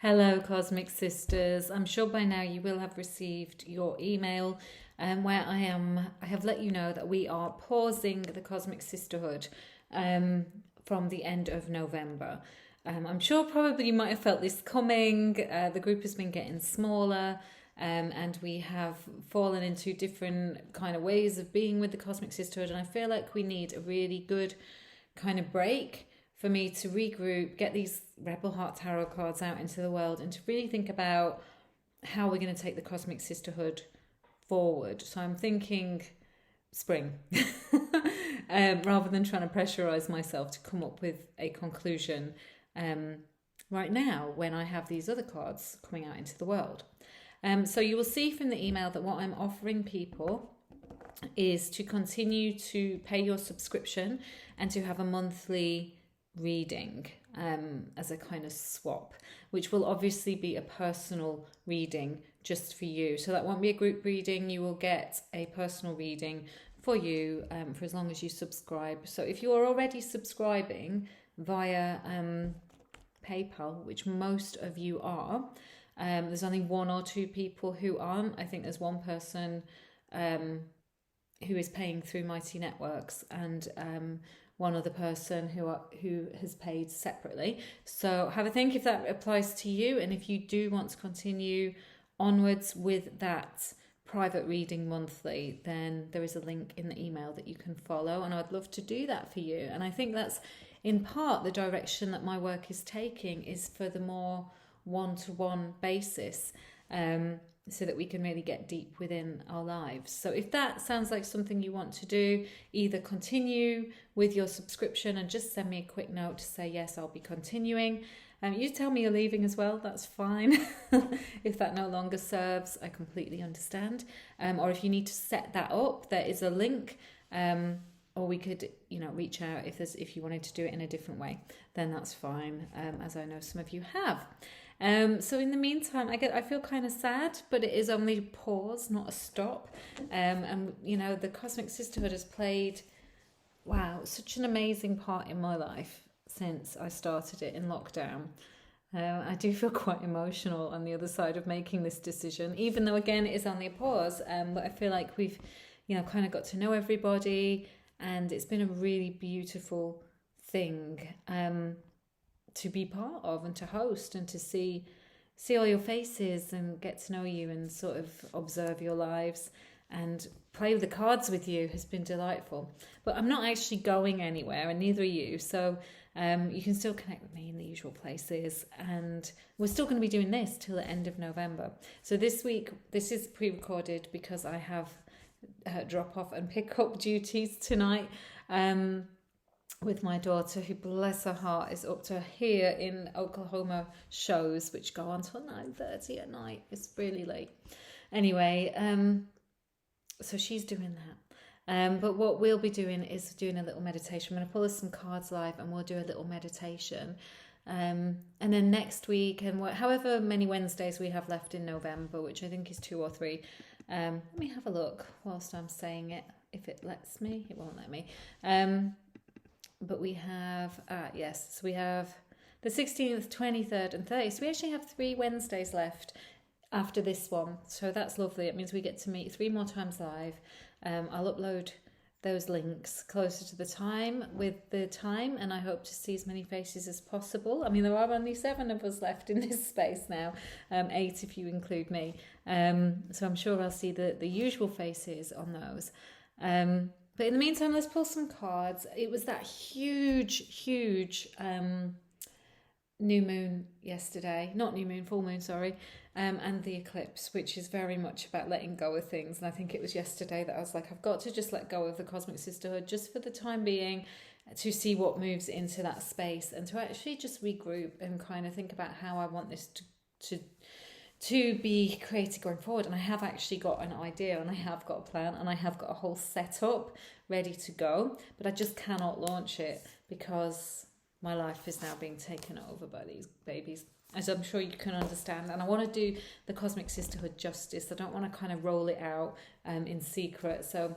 Hello, Cosmic Sisters. I'm sure by now you will have received your email where I have let you know that we are pausing the Cosmic Sisterhood from the end of November. I'm sure probably you might have felt this coming. The group has been getting smaller. And we have fallen into different kind of ways of being with the Cosmic Sisterhood, and I feel like we need a really good kind of break for me to regroup, get these Rebel Heart Tarot cards out into the world, and to really think about how we're going to take the Cosmic Sisterhood forward. So I'm thinking spring, rather than trying to pressurize myself to come up with a conclusion right now when I have these other cards coming out into the world. So you will see from the email that what I'm offering people is to continue to pay your subscription and to have a monthly reading as a kind of swap, which will obviously be a personal reading just for you. So that won't be a group reading. You will get a personal reading for you for as long as you subscribe. So if you're already subscribing via PayPal, which most of you are, there's only one or two people who aren't. I think there's one person who is paying through Mighty Networks, and one other person who has paid separately. So have a think if that applies to you, and if you do want to continue onwards with that private reading monthly, then there is a link in the email that you can follow, and I'd love to do that for you. And I think that's in part the direction that my work is taking, is for the more one-to-one basis, so that we can really get deep within our lives. So if that sounds like something you want to do, either continue with your subscription and just send me a quick note to say, yes, I'll be continuing. You tell me you're leaving as well, that's fine. If that no longer serves, I completely understand. Or if you need to set that up, there is a link, or we could, reach out if you wanted to do it in a different way, then that's fine, as I know some of you have. So in the meantime, I feel kind of sad, but it is only a pause, not a stop. And the Cosmic Sisterhood has played, such an amazing part in my life since I started it in lockdown. I do feel quite emotional on the other side of making this decision, even though again it is only a pause. But I feel like we've, kind of got to know everybody, and it's been a really beautiful thing to be part of and to host and to see all your faces and get to know you and sort of observe your lives and play with the cards with you has been delightful. But I'm not actually going anywhere, and neither are you, so you can still connect with me in the usual places, and we're still going to be doing this till the end of November. So this week, this is pre-recorded because I have drop off and pick up duties tonight with my daughter, who, bless her heart, is up to here in Oklahoma shows, which go on till 9:30 at night. It's really late. Anyway, so she's doing that. But what we'll be doing is doing a little meditation. I'm going to pull us some cards live, and we'll do a little meditation. And then next week, and however many Wednesdays we have left in November, which I think is 2 or 3. Let me have a look whilst I'm saying it. If it lets me, it won't let me. But we have, so we have the 16th, 23rd and 30th. So we actually have 3 Wednesdays left after this one. So that's lovely. It means we get to meet 3 more times live. I'll upload those links closer to the time and I hope to see as many faces as possible. I mean, there are only 7 of us left in this space now, 8 if you include me. So I'm sure I'll see the usual faces on those. But in the meantime, let's pull some cards. It was that huge new moon yesterday. Not new moon, full moon, sorry. And the eclipse, which is very much about letting go of things. And I think it was yesterday that I was like, I've got to just let go of the Cosmic Sisterhood just for the time being, to see what moves into that space, and to actually just regroup and kind of think about how I want this to be created going forward. And I have actually got an idea, and I have got a plan, and I have got a whole setup ready to go, but I just cannot launch it because my life is now being taken over by these babies, as I'm sure you can understand. And I want to do the Cosmic Sisterhood justice. I don't want to kind of roll it out in secret. So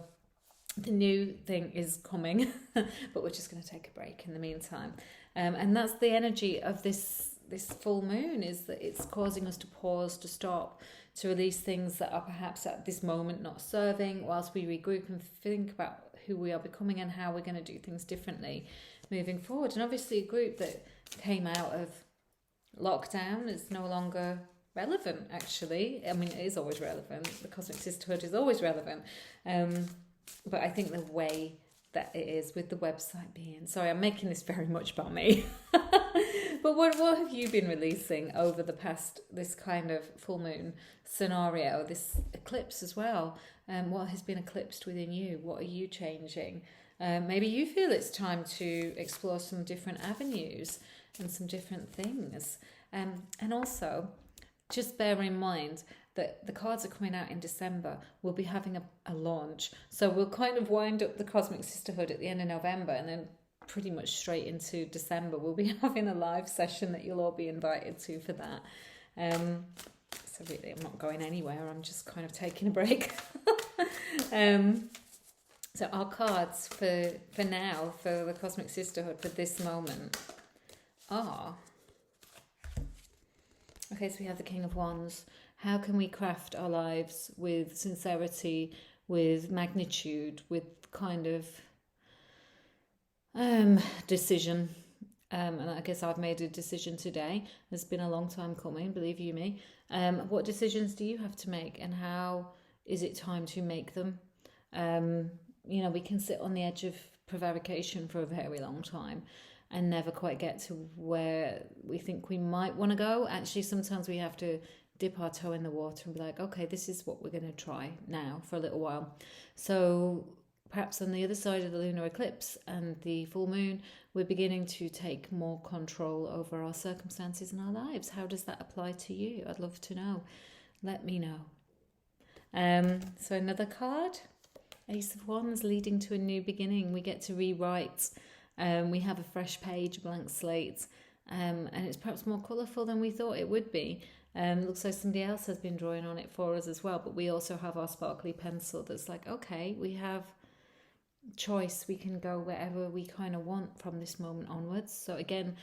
the new thing is coming, but we're just going to take a break in the meantime. And that's the energy of this this full moon is that it's causing us to pause, to stop, to release things that are perhaps at this moment not serving, whilst we regroup and think about who we are becoming and how we're going to do things differently moving forward. And obviously a group that came out of lockdown is no longer relevant, actually. I mean, it is always relevant. The Cosmic Sisterhood is always relevant. But I think the way that it is with the website being... Sorry, I'm making this very much about me. But what have you been releasing over the past, this kind of full moon scenario, this eclipse as well? What has been eclipsed within you? What are you changing? Maybe you feel it's time to explore some different avenues and some different things. And also, just bear in mind that the cards are coming out in December. We'll be having a launch. So we'll kind of wind up the Cosmic Sisterhood at the end of November, and then pretty much straight into December we'll be having a live session that you'll all be invited to for that. So really I'm not going anywhere, I'm just kind of taking a break. So our cards for now, for the Cosmic Sisterhood, for this moment are... Okay, so we have the King of Wands. How can we craft our lives with sincerity, with magnitude, with kind of decision? And I guess I've made a decision today. It's been a long time coming, believe you me. What decisions do you have to make, and how is it time to make them? We can sit on the edge of prevarication for a very long time and never quite get to where we think we might want to go. Actually, sometimes we have to dip our toe in the water and be like, okay, this is what we're going to try now for a little while. So perhaps on the other side of the lunar eclipse and the full moon, we're beginning to take more control over our circumstances and our lives. How does that apply to you? I'd love to know. Let me know. So another card, Ace of Wands, leading to a new beginning. We get to rewrite. We have a fresh page, blank slate, and it's perhaps more colourful than we thought it would be. Looks like somebody else has been drawing on it for us as well, but we also have our sparkly pencil that's like, okay, we have choice. We can go wherever we kind of want from this moment onwards. So again,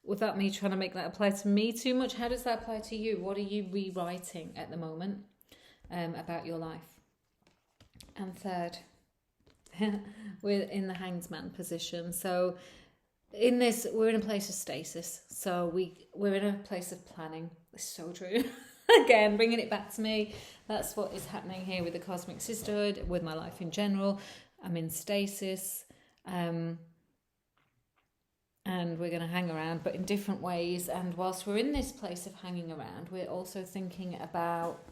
without me trying to make that apply to me too much, how does that apply to you? What are you rewriting at the moment about your life? And third, we're in the Hanged Man position. So in this, we're in a place of stasis. So we're in a place of planning. It's so true. Again, bringing it back to me. That's what is happening here with the Cosmic Sisterhood, with my life in general. I'm in stasis. And we're going to hang around, but in different ways. And whilst we're in this place of hanging around, we're also thinking about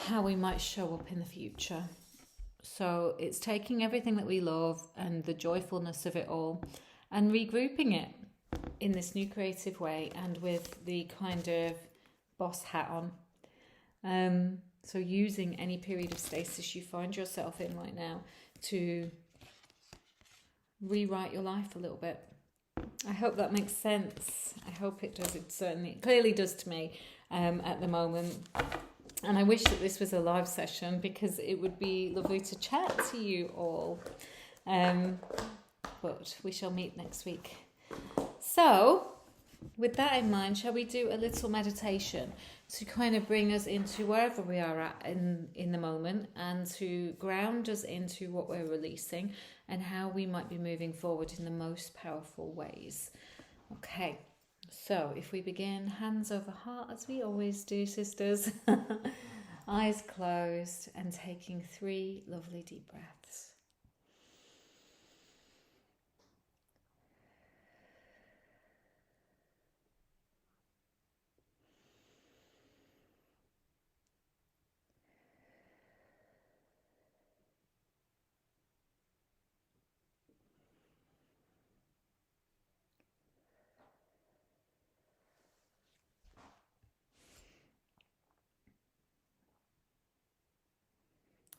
how we might show up in the future. So it's taking everything that we love and the joyfulness of it all and regrouping it in this new creative way and with the kind of boss hat on. So using any period of stasis you find yourself in right now to rewrite your life a little bit. I hope that makes sense. I hope it does. It clearly does to me at the moment. And I wish that this was a live session because it would be lovely to chat to you all. But we shall meet next week. So, with that in mind, shall we do a little meditation to kind of bring us into wherever we are at in the moment and to ground us into what we're releasing and how we might be moving forward in the most powerful ways. Okay. So if we begin, hands over heart, as we always do, sisters, eyes closed, and taking 3 lovely deep breaths.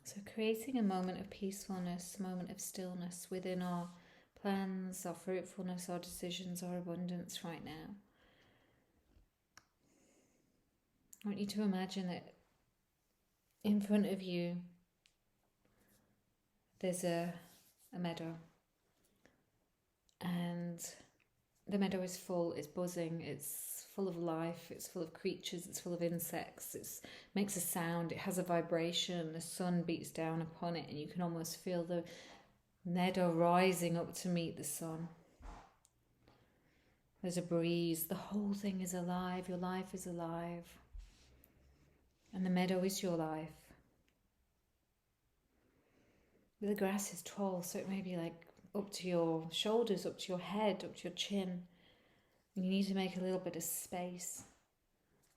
So creating a moment of peacefulness, a moment of stillness within our plans, our fruitfulness, our decisions, our abundance right now. I want you to imagine that in front of you there's a meadow, and the meadow is full, it's buzzing, it's full of life, it's full of creatures, it's full of insects, it makes a sound, it has a vibration, the sun beats down upon it, and you can almost feel the meadow rising up to meet the sun. There's a breeze, the whole thing is alive, your life is alive, and the meadow is your life. The grass is tall, so it may be like up to your shoulders, up to your head, up to your chin. And you need to make a little bit of space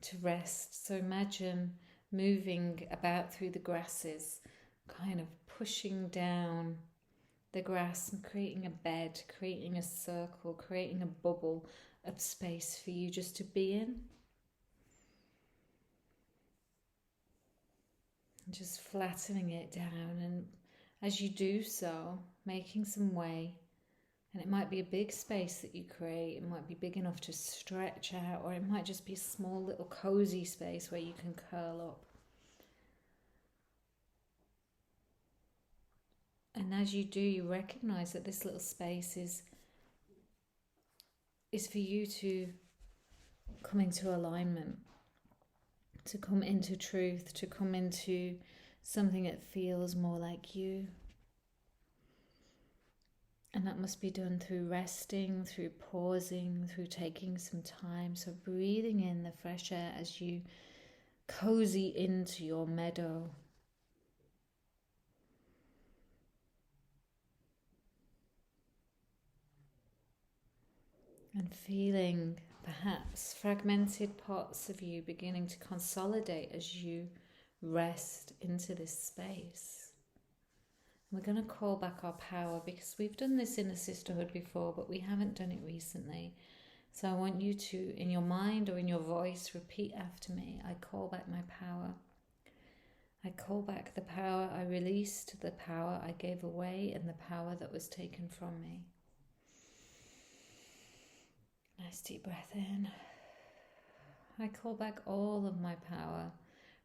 to rest. So imagine moving about through the grasses, kind of pushing down the grass and creating a bed, creating a circle, creating a bubble of space for you just to be in. And just flattening it down, and as you do so, making some way. And it might be a big space that you create, it might be big enough to stretch out, or it might just be a small little cozy space where you can curl up. And as you do, you recognize that this little space is for you to come into alignment, to come into truth, to come into something that feels more like you. And that must be done through resting, through pausing, through taking some time. So breathing in the fresh air as you cozy into your meadow. And feeling perhaps fragmented parts of you beginning to consolidate as you rest into this space. We're going to call back our power, because we've done this in the Sisterhood before, but we haven't done it recently. So I want you to, in your mind or in your voice, repeat after me. I call back my power. I call back the power I released, the power I gave away, and the power that was taken from me. Nice deep breath in. I call back all of my power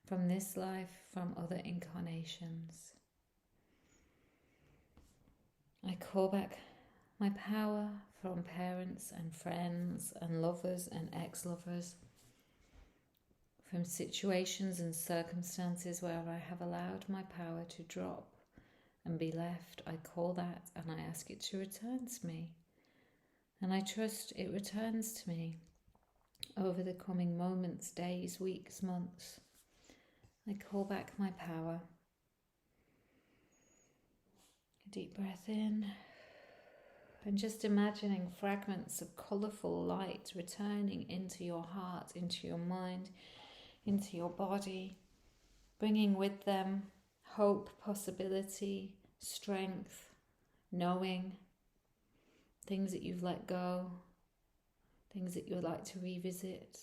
from this life, from other incarnations. I call back my power from parents and friends and lovers and ex-lovers, from situations and circumstances where I have allowed my power to drop and be left. I call that and I ask it to return to me. And I trust it returns to me over the coming moments, days, weeks, months. I call back my power. A deep breath in. And just imagining fragments of colourful light returning into your heart, into your mind, into your body, bringing with them hope, possibility, strength, knowing, things that you've let go, things that you would like to revisit,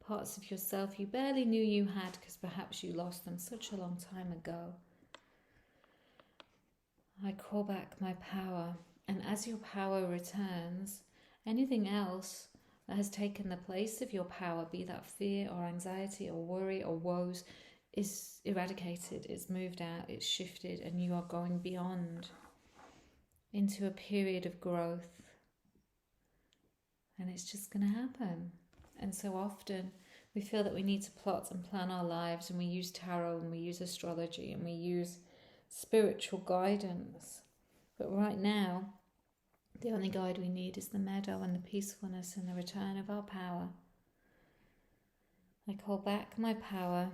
parts of yourself you barely knew you had because perhaps you lost them such a long time ago. I call back my power, and as your power returns, anything else that has taken the place of your power, be that fear or anxiety or worry or woes, is eradicated, it's moved out, it's shifted, and you are going beyond into a period of growth. And it's just going to happen. And so often we feel that we need to plot and plan our lives, and we use tarot and we use astrology and we use spiritual guidance. But right now, the only guide we need is the meadow and the peacefulness and the return of our power. I call back my power.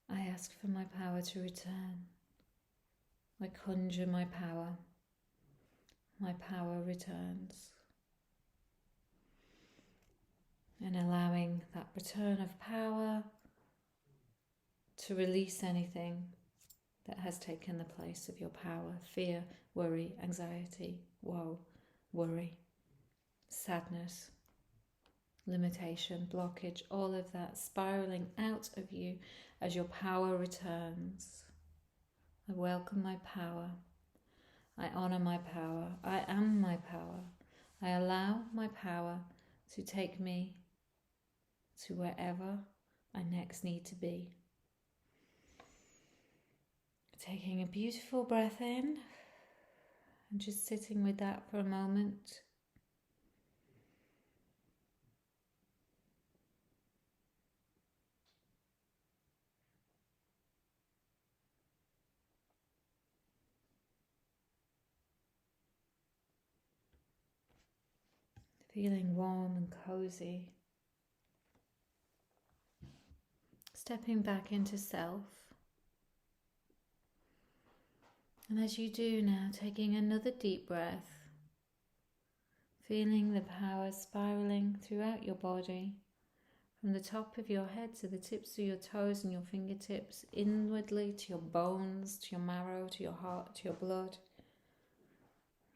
I ask for my power to return. I conjure my power. My power returns. And allowing that return of power to release anything that has taken the place of your power. Fear, worry, anxiety, woe, worry, sadness, limitation, blockage, all of that spiraling out of you as your power returns. I welcome my power. I honor my power. I am my power. I allow my power to take me to wherever I next need to be. Taking a beautiful breath in and just sitting with that for a moment. feeling warm and cozy. Stepping back into self. And as you do now, taking another deep breath, feeling the power spiraling throughout your body, from the top of your head to the tips of your toes and your fingertips, inwardly to your bones, to your marrow, to your heart, to your blood.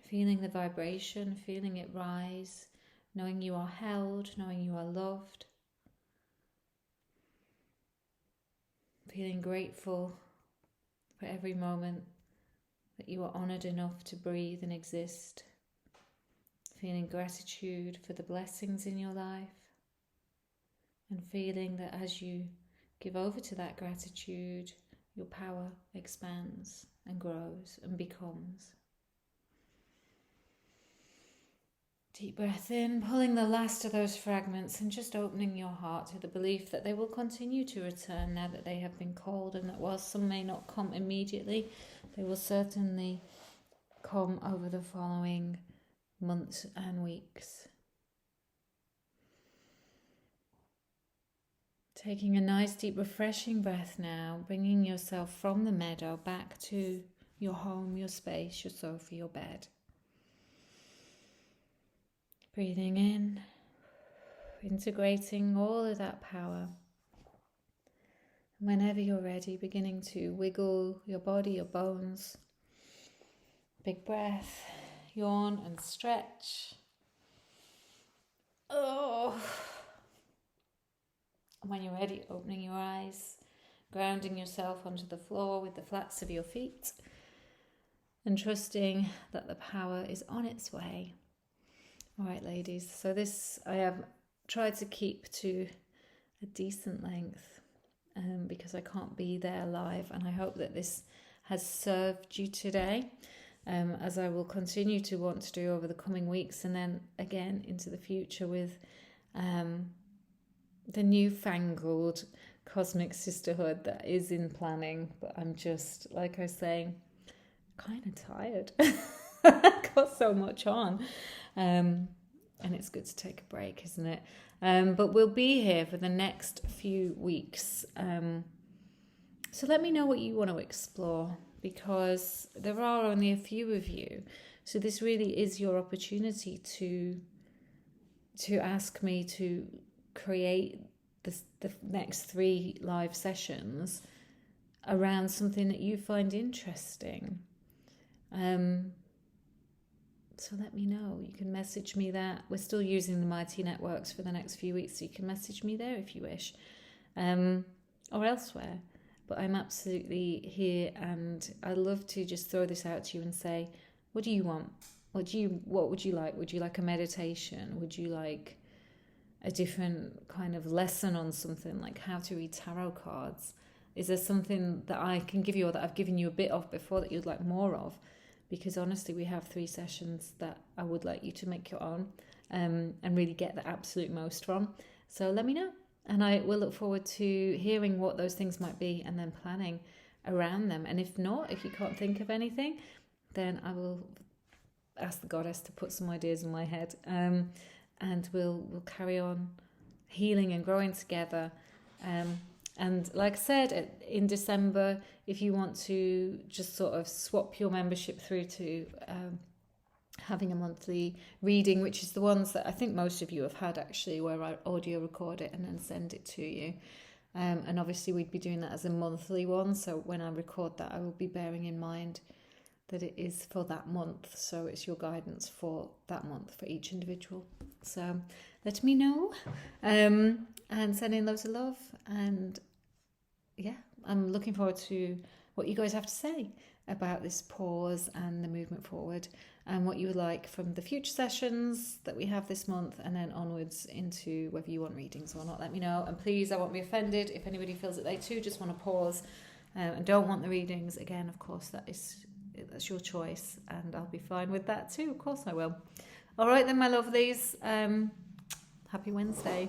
Feeling the vibration, feeling it rise, knowing you are held, knowing you are loved. Feeling grateful for every moment that you are honoured enough to breathe and exist. Feeling gratitude for the blessings in your life. And feeling that as you give over to that gratitude, your power expands and grows and becomes. Deep breath in, pulling the last of those fragments and just opening your heart to the belief that they will continue to return now that they have been called, and that while some may not come immediately, they will certainly come over the following months and weeks. Taking a nice deep refreshing breath now, bringing yourself from the meadow back to your home, your space, your sofa, your bed. Breathing in, integrating all of that power. Whenever you're ready, beginning to wiggle your body, your bones. Big breath, yawn and stretch. Oh. When you're ready, opening your eyes, grounding yourself onto the floor with the flats of your feet, and trusting that the power is on its way. All right, ladies, so this I have tried to keep to a decent length because I can't be there live, and I hope that this has served you today, as I will continue to want to do over the coming weeks, and then again into the future with the newfangled Cosmic Sisterhood that is in planning. But I'm just, like I was saying, kind of tired. I've got so much on. And it's good to take a break, isn't it? But we'll be here for the next few weeks. So let me know what you want to explore, because there are only a few of you. So this really is your opportunity to ask me to create the next 3 live sessions around something that you find interesting. So let me know. You can message me that. We're still using the Mighty Networks for the next few weeks, so you can message me there if you wish, or elsewhere. But I'm absolutely here, and I love to just throw this out to you and say, what do you want? What would you like? Would you like a meditation? Would you like a different kind of lesson on something like how to read tarot cards? Is there something that I can give you, or that I've given you a bit of before, that you'd like more of? Because honestly, we have 3 sessions that I would like you to make your own, and really get the absolute most from. So let me know, and I will look forward to hearing what those things might be, and then planning around them. And if not, if you can't think of anything, then I will ask the goddess to put some ideas in my head, and we'll carry on healing and growing together. And like I said, in December, if you want to just sort of swap your membership through to having a monthly reading, which is the ones that I think most of you have had actually, where I audio record it and then send it to you. And obviously we'd be doing that as a monthly one. So when I record that, I will be bearing in mind that it is for that month. So it's your guidance for that month for each individual. So let me know, and sending loads of love. And yeah, I'm looking forward to what you guys have to say about this pause and the movement forward, and what you would like from the future sessions that we have this month, and then onwards into whether you want readings or not. Let me know. And please, I won't be offended if anybody feels that they too just want to pause and don't want the readings. Again, of course, that's your choice, and I'll be fine with that too. Of course I will. All right then, my lovelies. Happy Wednesday.